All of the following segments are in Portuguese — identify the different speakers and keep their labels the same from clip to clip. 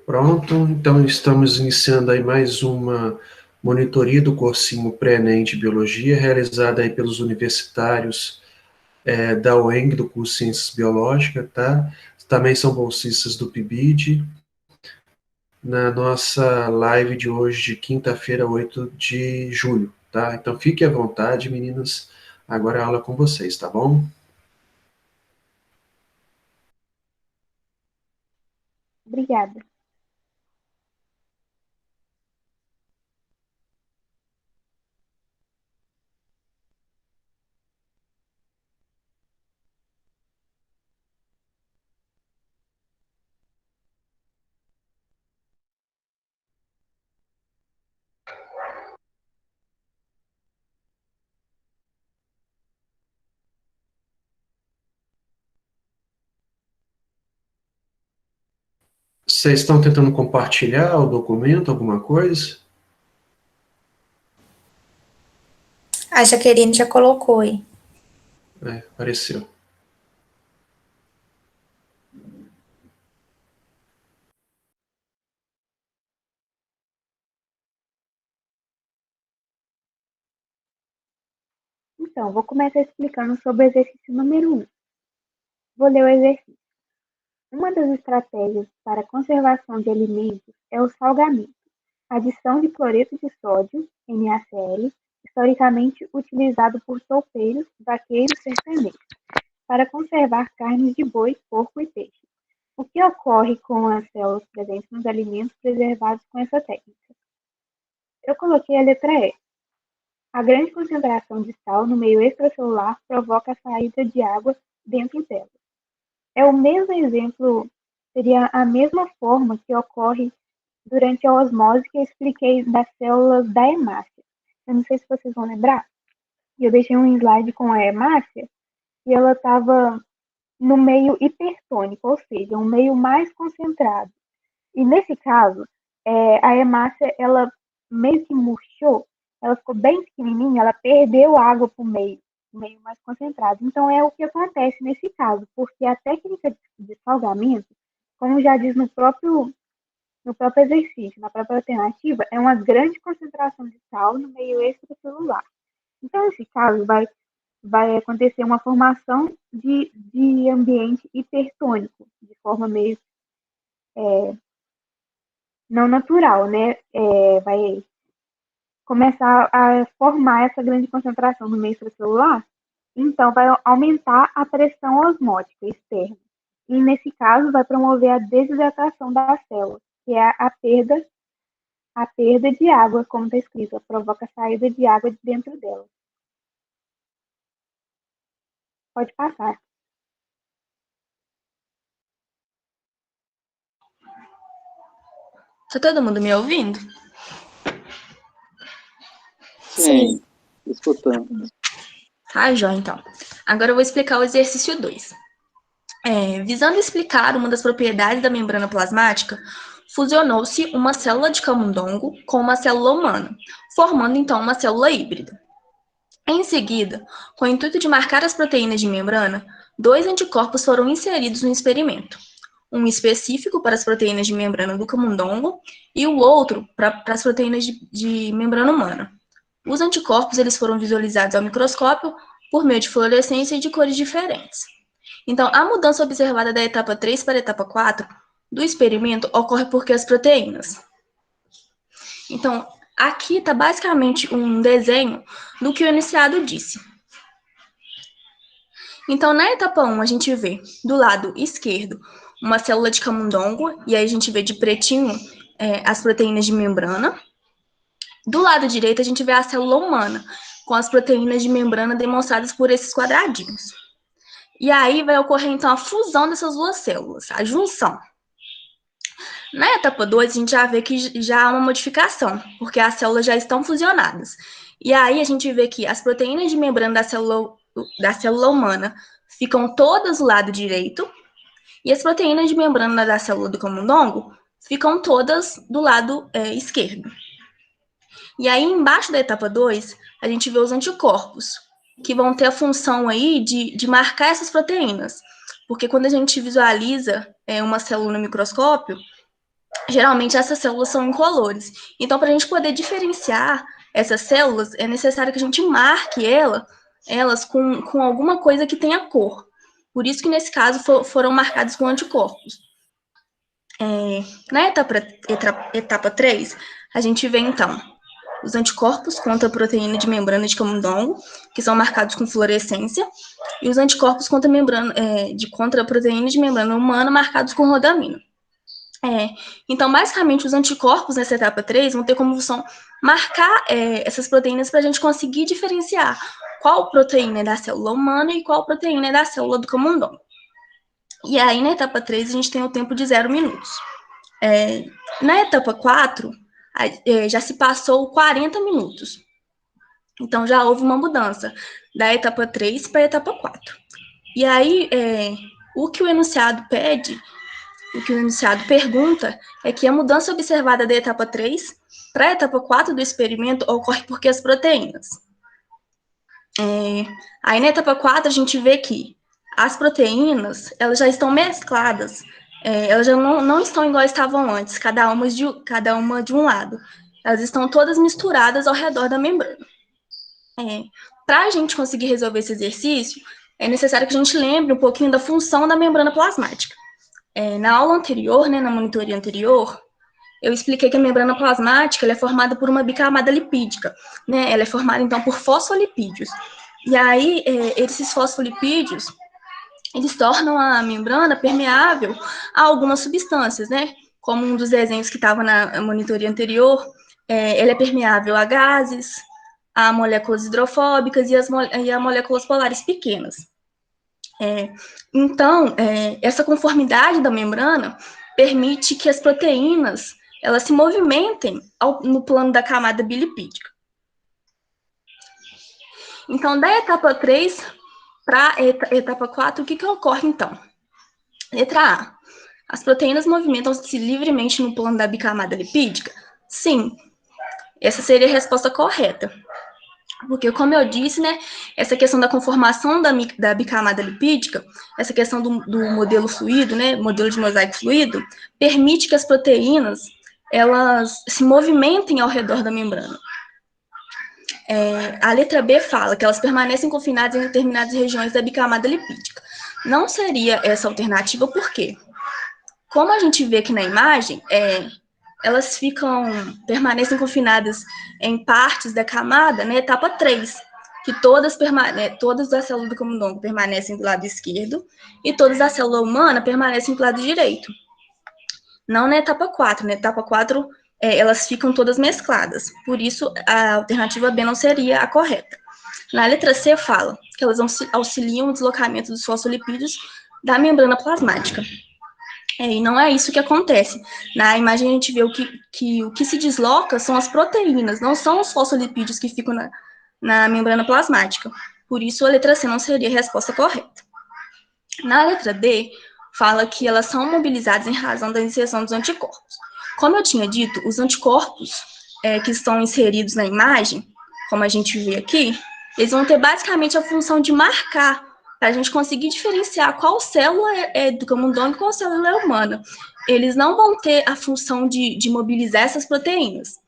Speaker 1: Pronto, então estamos iniciando aí mais uma monitoria do cursinho pré-ENEM de Biologia, realizada aí pelos universitários da UENG, do curso de Ciências Biológicas, tá? Também são bolsistas do PIBID, na nossa live de hoje, de quinta-feira, 8 de julho, tá? Então fiquem à vontade, meninas, agora a aula é com vocês, tá bom?
Speaker 2: Obrigada.
Speaker 1: Vocês estão tentando compartilhar o documento, alguma coisa?
Speaker 3: A Jaqueline já colocou aí.
Speaker 1: Apareceu.
Speaker 2: Então, vou começar explicando sobre o exercício número 1. Vou ler o exercício. Uma das estratégias para a conservação de alimentos é o salgamento. Adição de cloreto de sódio, NaCl, historicamente utilizado por toupeiros, vaqueiros sertanejos, para conservar carnes de boi, porco e peixe. O que ocorre com as células presentes nos alimentos preservados com essa técnica? Eu coloquei a letra E. A grande concentração de sal no meio extracelular provoca a saída de água dentro dela. É o mesmo exemplo, seria a mesma forma que ocorre durante a osmose que eu expliquei das células da hemácia. Eu não sei se vocês vão lembrar, eu deixei um slide com a hemácia e ela estava no meio hipertônico, ou seja, um meio mais concentrado. E nesse caso, a hemácia, ela meio que murchou, ela ficou bem pequenininha, ela perdeu água para o meio mais concentrado. Então, é o que acontece nesse caso, porque a técnica de salgamento, como já diz no próprio exercício, na própria alternativa, é uma grande concentração de sal no meio extracelular. Então, nesse caso, vai acontecer uma formação de ambiente hipertônico, de forma meio não natural, né? Vai começar a formar essa grande concentração no meio extracelular, então vai aumentar a pressão osmótica externa. E nesse caso vai promover a desidratação da célula, que é a perda de água, como está escrito, provoca a saída de água de dentro dela. Pode passar.
Speaker 4: Tá todo mundo me ouvindo?
Speaker 3: Sim.
Speaker 5: Escutando.
Speaker 4: Tá, Jó, então. Agora eu vou explicar o exercício 2. Visando explicar uma das propriedades da membrana plasmática, fusionou-se uma célula de camundongo com uma célula humana, formando então uma célula híbrida. Em seguida, com o intuito de marcar as proteínas de membrana, 2 anticorpos foram inseridos no experimento. Um específico para as proteínas de membrana do camundongo e o outro para as proteínas de membrana humana. Os anticorpos eles foram visualizados ao microscópio por meio de fluorescência e de cores diferentes. Então, a mudança observada da etapa 3 para a etapa 4 do experimento ocorre porque as proteínas. Então, aqui está basicamente um desenho do que o iniciado disse. Então, na etapa 1, a gente vê do lado esquerdo uma célula de camundongo, e aí a gente vê de pretinho as proteínas de membrana. Do lado direito, a gente vê a célula humana, com as proteínas de membrana demonstradas por esses quadradinhos. E aí vai ocorrer, então, a fusão dessas duas células, a junção. Na etapa 2, a gente já vê que já há uma modificação, porque as células já estão fusionadas. E aí a gente vê que as proteínas de membrana da célula humana ficam todas do lado direito, e as proteínas de membrana da célula do camundongo ficam todas do lado esquerdo. E aí, embaixo da etapa 2, a gente vê os anticorpos, que vão ter a função aí de marcar essas proteínas. Porque quando a gente visualiza uma célula no microscópio, geralmente essas células são incolores. Então, para a gente poder diferenciar essas células, é necessário que a gente marque elas com alguma coisa que tenha cor. Por isso que, nesse caso, foram marcados com anticorpos. Na etapa 3, a gente vê, então, os anticorpos contra a proteína de membrana de camundongo, que são marcados com fluorescência, e os anticorpos contra a proteína de membrana humana, marcados com rodamina. Então, basicamente, os anticorpos nessa etapa 3 vão ter como função marcar essas proteínas para a gente conseguir diferenciar qual proteína é da célula humana e qual proteína é da célula do camundongo. E aí, na etapa 3, a gente tem o tempo de 0 minutos. Na etapa 4, já se passou 40 minutos. Então, já houve uma mudança da etapa 3 para a etapa 4. E aí, o que o enunciado pede, o que o enunciado pergunta, é que a mudança observada da etapa 3 para a etapa 4 do experimento ocorre porque as proteínas. Aí, na etapa 4, a gente vê que as proteínas, elas já estão mescladas, elas já não estão igual estavam antes, cada uma de um lado. Elas estão todas misturadas ao redor da membrana. Para a gente conseguir resolver esse exercício, é necessário que a gente lembre um pouquinho da função da membrana plasmática. Na aula anterior, na monitoria anterior, eu expliquei que a membrana plasmática ela é formada por uma bicamada lipídica, né? Ela é formada, então, por fosfolipídios. E aí, esses fosfolipídios, eles tornam a membrana permeável a algumas substâncias, né? Como um dos desenhos que estava na monitoria anterior, ela é permeável a gases, a moléculas hidrofóbicas e a moléculas polares pequenas. Então, essa conformidade da membrana permite que as proteínas elas se movimentem no plano da camada bilipídica. Então, da etapa 3 para a etapa 4, o que ocorre, então? Letra A. As proteínas movimentam-se livremente no plano da bicamada lipídica? Sim. Essa seria a resposta correta. Porque, como eu disse, né, essa questão da conformação da bicamada lipídica, essa questão do modelo fluido, né, modelo de mosaico fluido, permite que as proteínas elas se movimentem ao redor da membrana. A letra B fala que elas permanecem confinadas em determinadas regiões da bicamada lipídica. Não seria essa alternativa, por quê? Como a gente vê aqui na imagem, elas permanecem confinadas em partes da camada na etapa 3, que todas da célula do camundongo permanecem do lado esquerdo e todas da célula humana permanecem do lado direito. Não na etapa 4. Na etapa 4, elas ficam todas mescladas. Por isso, a alternativa B não seria a correta. Na letra C fala que elas auxiliam o deslocamento dos fosfolipídios da membrana plasmática. E não é isso que acontece. Na imagem a gente vê o que se desloca são as proteínas, não são os fosfolipídios que ficam na membrana plasmática. Por isso, a letra C não seria a resposta correta. Na letra D, fala que elas são mobilizadas em razão da inserção dos anticorpos. Como eu tinha dito, os anticorpos que estão inseridos na imagem, como a gente vê aqui, eles vão ter basicamente a função de marcar, para a gente conseguir diferenciar qual célula é do camundongo e qual célula é humana. Eles não vão ter a função de mobilizar essas proteínas.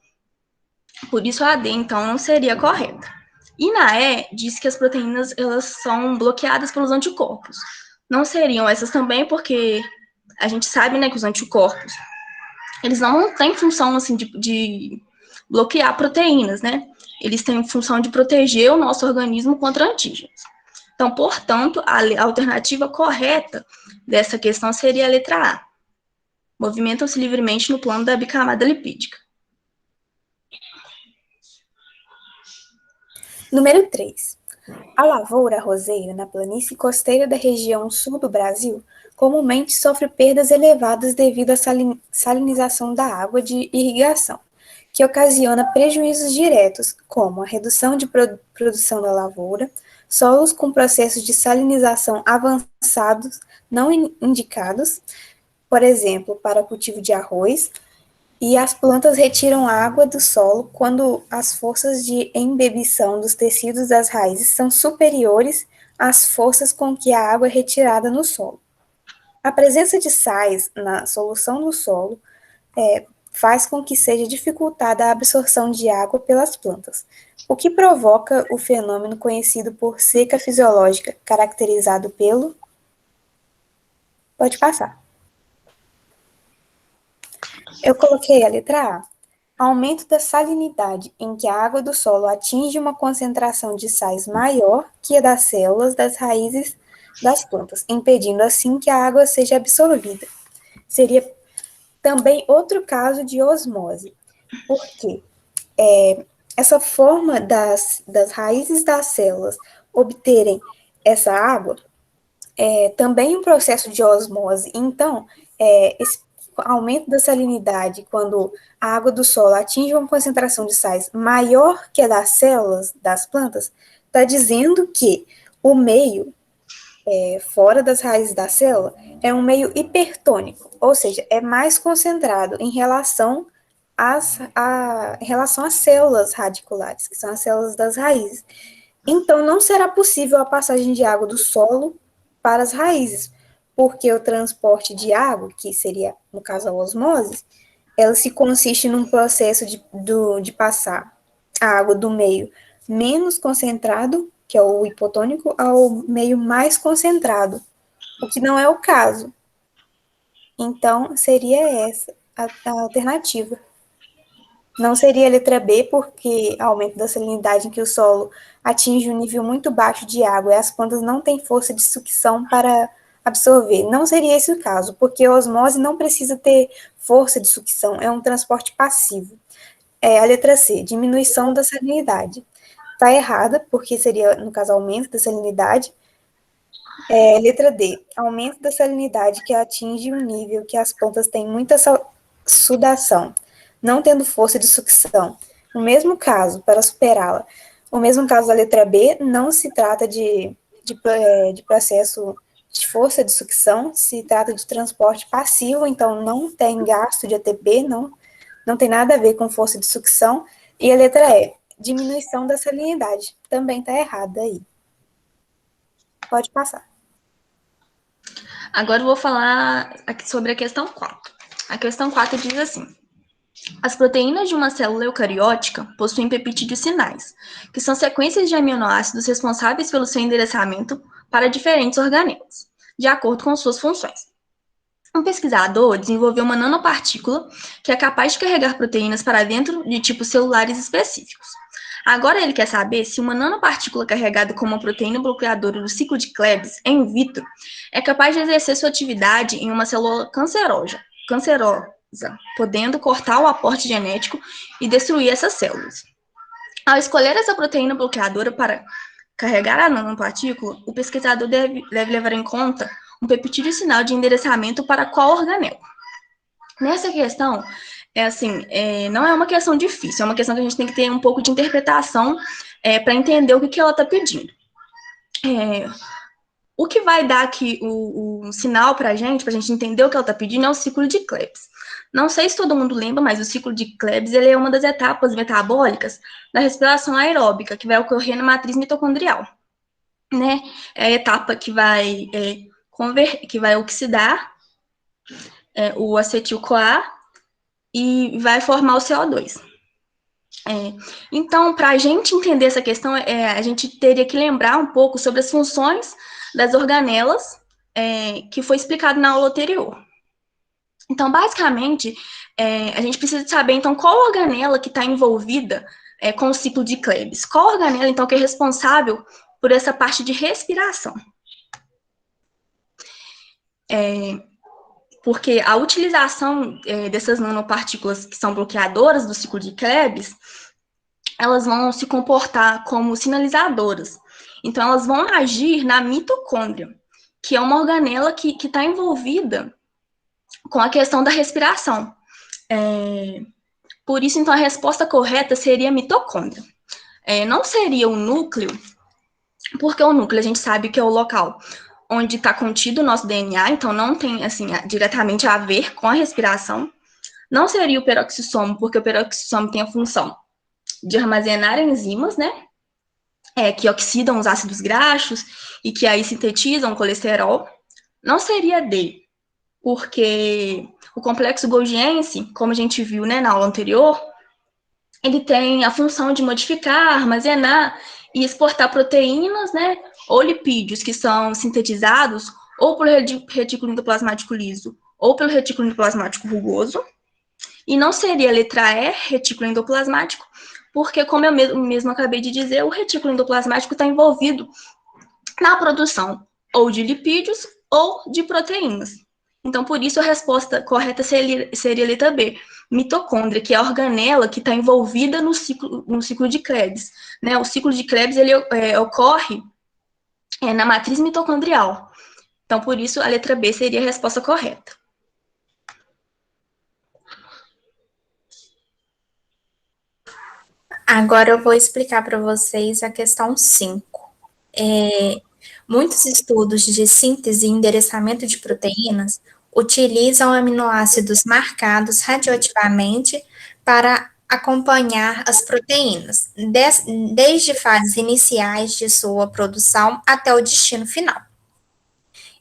Speaker 4: Por isso, a D, então, não seria correta. E na E, diz que as proteínas elas são bloqueadas pelos anticorpos. Não seriam essas também, porque a gente sabe, né, que os anticorpos, eles não têm função, assim, de bloquear proteínas, né? Eles têm função de proteger o nosso organismo contra antígenos. Então, portanto, a alternativa correta dessa questão seria a letra A. Movimentam-se livremente no plano da bicamada lipídica.
Speaker 5: Número 3. A lavoura roseira na planície costeira da região sul do Brasil comumente sofre perdas elevadas devido à salinização da água de irrigação, que ocasiona prejuízos diretos, como a redução de produção da lavoura, solos com processos de salinização avançados não indicados, por exemplo, para cultivo de arroz, e as plantas retiram água do solo quando as forças de embebição dos tecidos das raízes são superiores às forças com que a água é retirada no solo. A presença de sais na solução do solo faz com que seja dificultada a absorção de água pelas plantas, o que provoca o fenômeno conhecido por seca fisiológica, caracterizado pelo... Pode passar. Eu coloquei a letra A. Aumento da salinidade, em que a água do solo atinge uma concentração de sais maior que a das células das raízes das plantas, impedindo assim que a água seja absorvida. Seria também outro caso de osmose, porque essa forma das raízes das células obterem essa água é também um processo de osmose. Então, esse aumento da salinidade, quando a água do solo atinge uma concentração de sais maior que a das células das plantas, está dizendo que o meio fora das raízes da célula é um meio hipertônico, ou seja, é mais concentrado em relação às células radiculares, que são as células das raízes. Então, não será possível a passagem de água do solo para as raízes, porque o transporte de água, que seria, no caso, a osmose, ela se consiste num processo de passar a água do meio menos concentrado, que é o hipotônico, ao meio mais concentrado, o que não é o caso. Então, seria essa a alternativa. Não seria a letra B, porque aumento da salinidade em que o solo atinge um nível muito baixo de água e as plantas não têm força de sucção para absorver. Não seria esse o caso, porque a osmose não precisa ter força de sucção, é um transporte passivo. A letra C, diminuição da salinidade. Está errada, porque seria, no caso, aumento da salinidade. Letra D, aumento da salinidade que atinge um nível que as plantas têm muita sudação, não tendo força de sucção. No mesmo caso, para superá-la, o mesmo caso da letra B, não se trata de processo de força de sucção, se trata de transporte passivo, então não tem gasto de ATP, não tem nada a ver com força de sucção. E a letra E, diminuição da salinidade, também está errada aí. Pode passar.
Speaker 4: Agora eu vou falar aqui sobre a questão 4. A questão 4 diz assim: as proteínas de uma célula eucariótica possuem peptídeos sinais, que são sequências de aminoácidos responsáveis pelo seu endereçamento para diferentes organelos, de acordo com suas funções. Um pesquisador desenvolveu uma nanopartícula que é capaz de carregar proteínas para dentro de tipos celulares específicos. Agora ele quer saber se uma nanopartícula carregada com uma proteína bloqueadora do ciclo de Krebs em vitro é capaz de exercer sua atividade em uma célula cancerosa, podendo cortar o aporte genético e destruir essas células. Ao escolher essa proteína bloqueadora para carregar a nanopartícula, o pesquisador deve levar em conta um peptídeo sinal de endereçamento para qual organelo. Nessa questão, não é uma questão difícil, é uma questão que a gente tem que ter um pouco de interpretação para entender o que ela está pedindo. O que vai dar aqui o sinal para a gente entender o que ela está pedindo, é o ciclo de Krebs. Não sei se todo mundo lembra, mas o ciclo de Krebs ele é uma das etapas metabólicas da respiração aeróbica, que vai ocorrer na matriz mitocondrial. Né? É a etapa que vai oxidar o acetil-CoA e vai formar o CO2. Então, para a gente entender essa questão, a gente teria que lembrar um pouco sobre as funções das organelas, que foi explicado na aula anterior. Então, basicamente, a gente precisa saber, então, qual organela que está envolvida com o ciclo de Krebs. Qual organela, então, que é responsável por essa parte de respiração? Porque a utilização dessas nanopartículas que são bloqueadoras do ciclo de Krebs, elas vão se comportar como sinalizadoras. Então, elas vão agir na mitocôndria, que é uma organela que está envolvida com a questão da respiração. Por isso, então, a resposta correta seria mitocôndria. Não seria o núcleo, porque o núcleo a gente sabe que é o local onde está contido o nosso DNA, então não tem, diretamente a ver com a respiração. Não seria o peroxissomo, porque o peroxissomo tem a função de armazenar enzimas, né, que oxidam os ácidos graxos e que aí sintetizam o colesterol. Não seria D, porque o complexo golgiense, como a gente viu, né, na aula anterior, ele tem a função de modificar, armazenar e exportar proteínas, né, ou lipídios que são sintetizados ou pelo retículo endoplasmático liso ou pelo retículo endoplasmático rugoso. E não seria a letra E, retículo endoplasmático, porque, como eu mesmo acabei de dizer, o retículo endoplasmático está envolvido na produção ou de lipídios ou de proteínas. Então, por isso, a resposta correta seria a letra B, mitocôndria, que é a organela que está envolvida no ciclo de Krebs. Né? O ciclo de Krebs ele, ocorre na matriz mitocondrial. Então, por isso, a letra B seria a resposta correta.
Speaker 3: Agora eu vou explicar para vocês a questão 5. Muitos estudos de síntese e endereçamento de proteínas utilizam aminoácidos marcados radioativamente para acompanhar as proteínas, desde fases iniciais de sua produção até o destino final.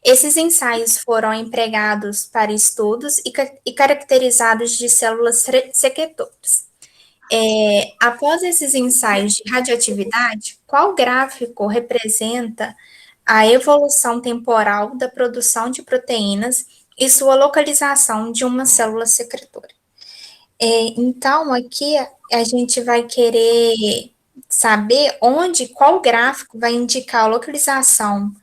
Speaker 3: Esses ensaios foram empregados para estudos e caracterizados de células secretoras. Após esses ensaios de radioatividade, qual gráfico representa a evolução temporal da produção de proteínas e sua localização de uma célula secretora? Então, aqui a gente vai querer saber qual gráfico vai indicar a localização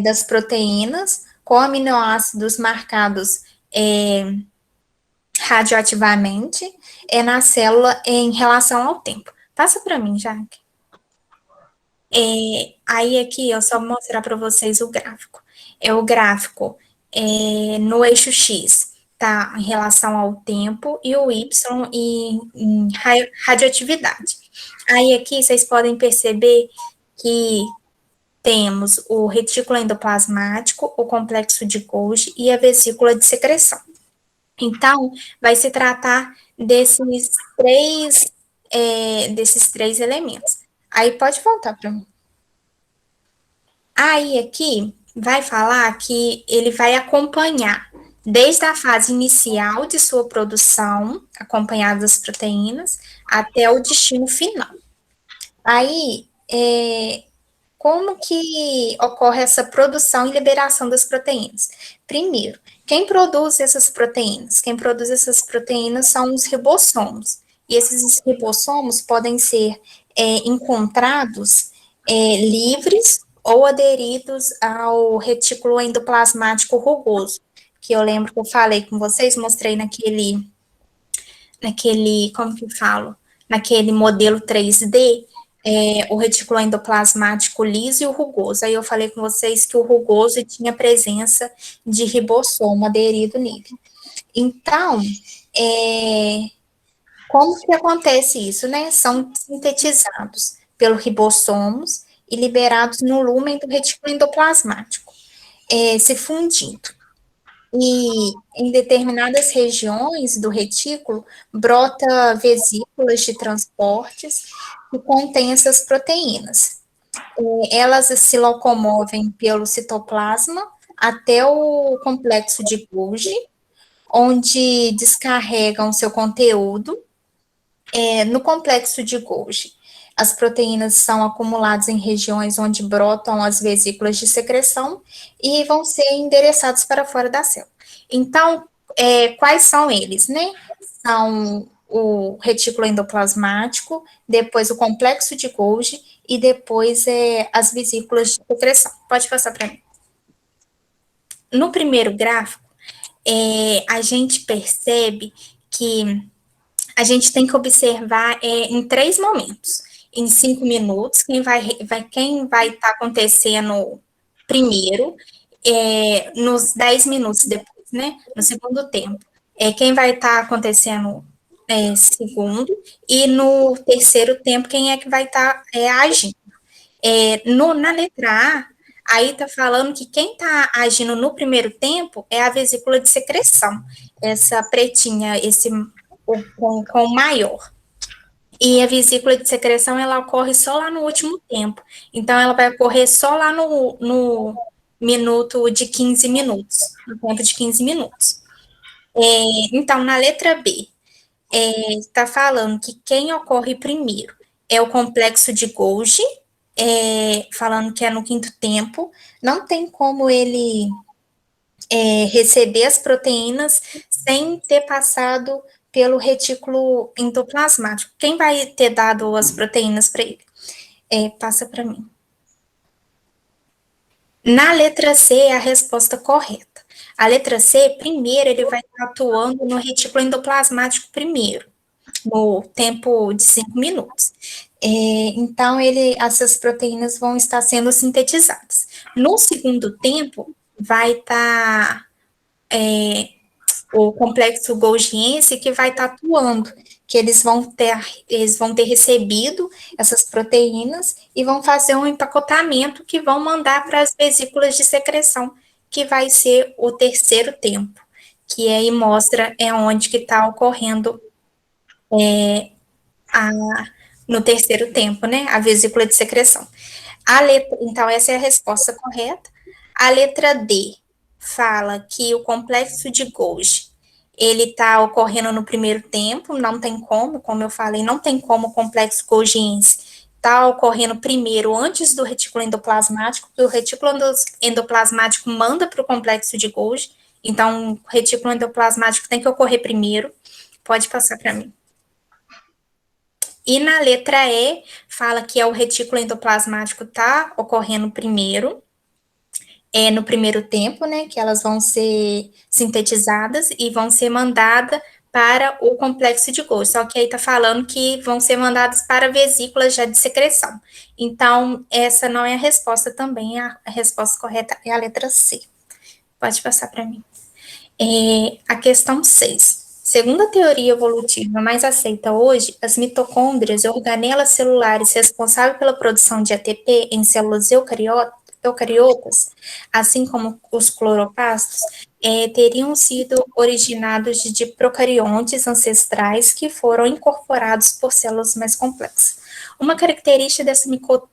Speaker 3: das proteínas com aminoácidos marcados radioativamente na célula em relação ao tempo. Passa para mim, Jaque. Aí aqui eu só vou mostrar para vocês o gráfico. O gráfico no eixo X tá em relação ao tempo e o Y em radioatividade. Aí aqui vocês podem perceber que temos o retículo endoplasmático, o complexo de Golgi e a vesícula de secreção. Então, vai se tratar desses três elementos. Aí pode voltar para mim. Aí aqui vai falar que ele vai acompanhar desde a fase inicial de sua produção, acompanhada das proteínas, até o destino final. Aí, como que ocorre essa produção e liberação das proteínas? Primeiro, quem produz essas proteínas? Quem produz essas proteínas são os ribossomos. E esses ribossomos podem ser encontrados livres ou aderidos ao retículo endoplasmático rugoso, que eu lembro que eu falei com vocês, mostrei naquele como que eu falo? Naquele modelo 3D, o retículo endoplasmático liso e o rugoso. Aí eu falei com vocês que o rugoso tinha presença de ribossomo aderido nele. Então, como que acontece isso, né? São sintetizados pelos ribossomos e liberados no lúmen do retículo endoplasmático, se fundindo. E em determinadas regiões do retículo, brota vesículas de transportes que contêm essas proteínas. Elas se locomovem pelo citoplasma até o complexo de Golgi, onde descarregam seu conteúdo. No complexo de Golgi, as proteínas são acumuladas em regiões onde brotam as vesículas de secreção e vão ser endereçados para fora da célula. Então, quais são eles, né? São o retículo endoplasmático, depois o complexo de Golgi e depois as vesículas de secreção. Pode passar para mim. No primeiro gráfico, a gente percebe que a gente tem que observar em 3 momentos. Em 5 minutos, quem vai estar acontecendo primeiro, nos 10 minutos depois, né? No segundo tempo. Quem vai estar acontecendo segundo, e no terceiro tempo, quem é que vai estar agindo. Na letra A, aí está falando que quem está agindo no primeiro tempo é a vesícula de secreção, essa pretinha, com o maior. E a vesícula de secreção, ela ocorre só lá no último tempo. Então, ela vai ocorrer só lá no minuto de 15 minutos, no tempo de 15 minutos. Então, na letra B, está falando que quem ocorre primeiro é o complexo de Golgi, falando que é no quinto tempo, não tem como ele receber as proteínas sem ter passado pelo retículo endoplasmático. Quem vai ter dado as proteínas para ele? Passa para mim. Na letra C é a resposta correta. A letra C, primeiro, ele vai estar atuando no retículo endoplasmático primeiro, no tempo de 5 minutos. Então, essas proteínas vão estar sendo sintetizadas. No segundo tempo, vai estar o complexo golgiense que vai estar atuando, que eles vão ter recebido essas proteínas e vão fazer um empacotamento que vão mandar para as vesículas de secreção, que vai ser o terceiro tempo, que aí mostra onde que está ocorrendo no terceiro tempo, né, a vesícula de secreção. Então, essa é a resposta correta. A letra D fala que o complexo de Golgi, ele está ocorrendo no primeiro tempo, não tem como eu falei, não tem como o complexo golgiense está ocorrendo primeiro antes do retículo endoplasmático, porque o retículo endoplasmático manda para o complexo de Golgi, então o retículo endoplasmático tem que ocorrer primeiro. Pode passar para mim. E na letra E, fala que o retículo endoplasmático está ocorrendo primeiro, no primeiro tempo, né, que elas vão ser sintetizadas e vão ser mandadas para o complexo de Golgi, só que aí está falando que vão ser mandadas para vesículas já de secreção. Então, essa não é a resposta também, a resposta correta é a letra C. Pode passar para mim. A questão 6. Segundo a teoria evolutiva mais aceita hoje, as mitocôndrias, organelas celulares responsáveis pela produção de ATP em células eucariotas, assim como os cloroplastos, teriam sido originados de procariontes ancestrais que foram incorporados por células mais complexas. Uma característica dessa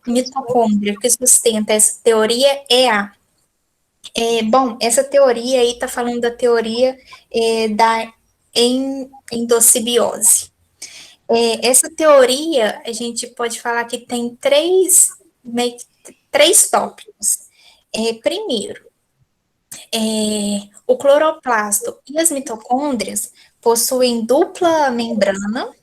Speaker 3: mitocôndria que sustenta essa teoria essa teoria aí está falando da teoria da endossimbiose. Essa teoria, a gente pode falar que tem três tópicos. Primeiro, o cloroplasto e as mitocôndrias possuem dupla membrana,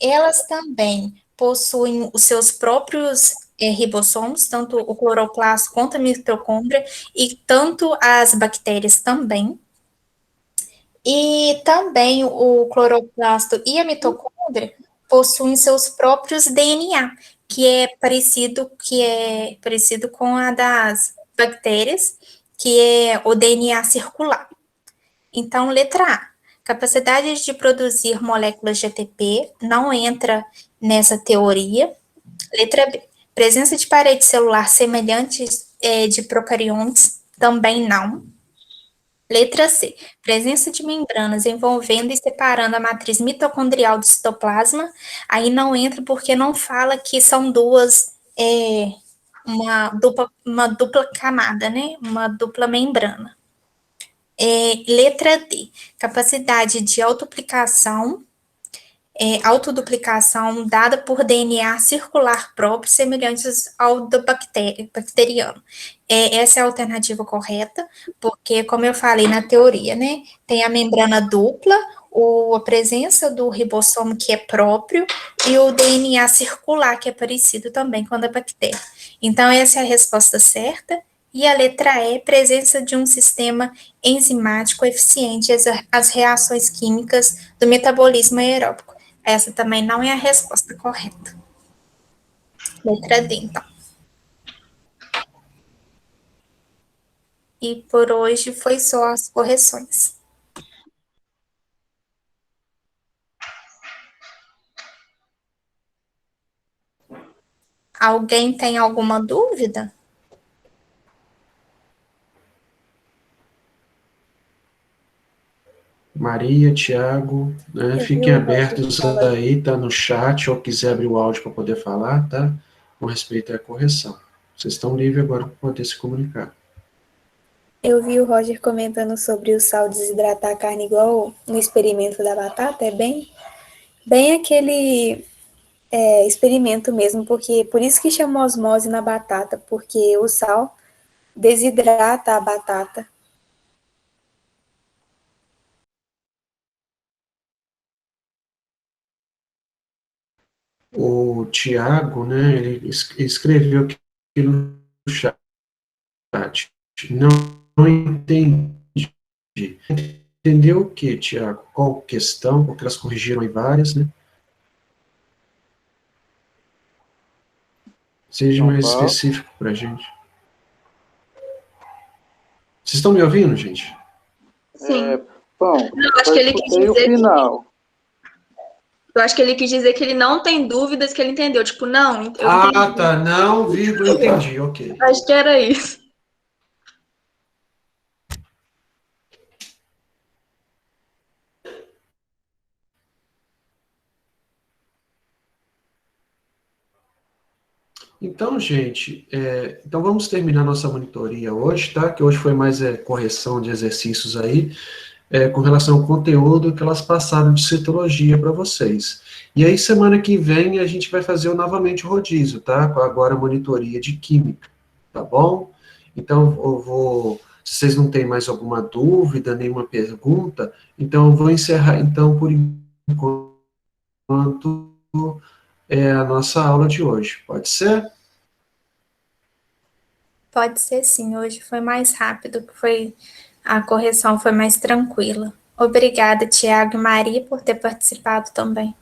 Speaker 3: elas também possuem os seus próprios ribossomos, tanto o cloroplasto quanto a mitocôndria, e tanto as bactérias também. E também o cloroplasto e a mitocôndria possuem seus próprios DNA, que é parecido com a das bactérias, que é o DNA circular. Então, letra A, capacidade de produzir moléculas de ATP não entra nessa teoria. Letra B, presença de parede celular semelhantes de procariontes também não. Letra C, presença de membranas envolvendo e separando a matriz mitocondrial do citoplasma, aí não entra porque não fala que são duas, uma dupla camada, né, uma dupla membrana. Letra D, capacidade de autoduplicação dada por DNA circular próprio, semelhantes ao do bacteriano. Essa é a alternativa correta, porque, como eu falei na teoria, né, tem a membrana dupla, a presença do ribossomo, que é próprio, e o DNA circular, que é parecido também com a da bactéria. Então, essa é a resposta certa. E a letra E, presença de um sistema enzimático eficiente às reações químicas do metabolismo aeróbico. Essa também não é a resposta correta. Letra D, então. E por hoje foi só as correções. Alguém tem alguma dúvida?
Speaker 1: Maria, Tiago, né, fiquem abertos aí, tá no chat, ou quiser abrir o áudio para poder falar, tá? Com respeito à correção. Vocês estão livres agora para poder se comunicar.
Speaker 5: Eu vi o Roger comentando sobre o sal desidratar a carne igual no experimento da batata, é bem aquele experimento mesmo, porque por isso que chama osmose na batata, porque o sal desidrata a batata.
Speaker 1: O Tiago, né, ele escreveu aqui no chat. Não entendi. Entendeu o que, Tiago? Qual questão? Porque elas corrigiram em várias, né? Seja mais específico para a gente. Vocês estão me ouvindo, gente?
Speaker 4: Sim.
Speaker 6: Bom,
Speaker 4: Eu acho que ele quis dizer
Speaker 6: o final.
Speaker 4: Eu acho que ele quis dizer que ele não tem dúvidas, que ele entendeu. Tipo, não, eu entendi.
Speaker 1: Tá. Não, vírgula, entendi. Ok.
Speaker 4: Acho que era isso.
Speaker 1: Então, gente, então vamos terminar nossa monitoria hoje, tá? Que hoje foi mais correção de exercícios aí, com relação ao conteúdo que elas passaram de citologia para vocês. E aí, semana que vem, a gente vai fazer novamente o rodízio, tá? Agora a monitoria de química, tá bom? Então, se vocês não têm mais alguma dúvida, nenhuma pergunta, então eu vou encerrar, então, por enquanto, a nossa aula de hoje. Pode ser?
Speaker 3: Pode ser sim, hoje foi mais rápido, a correção foi mais tranquila. Obrigada, Tiago e Maria, por ter participado também.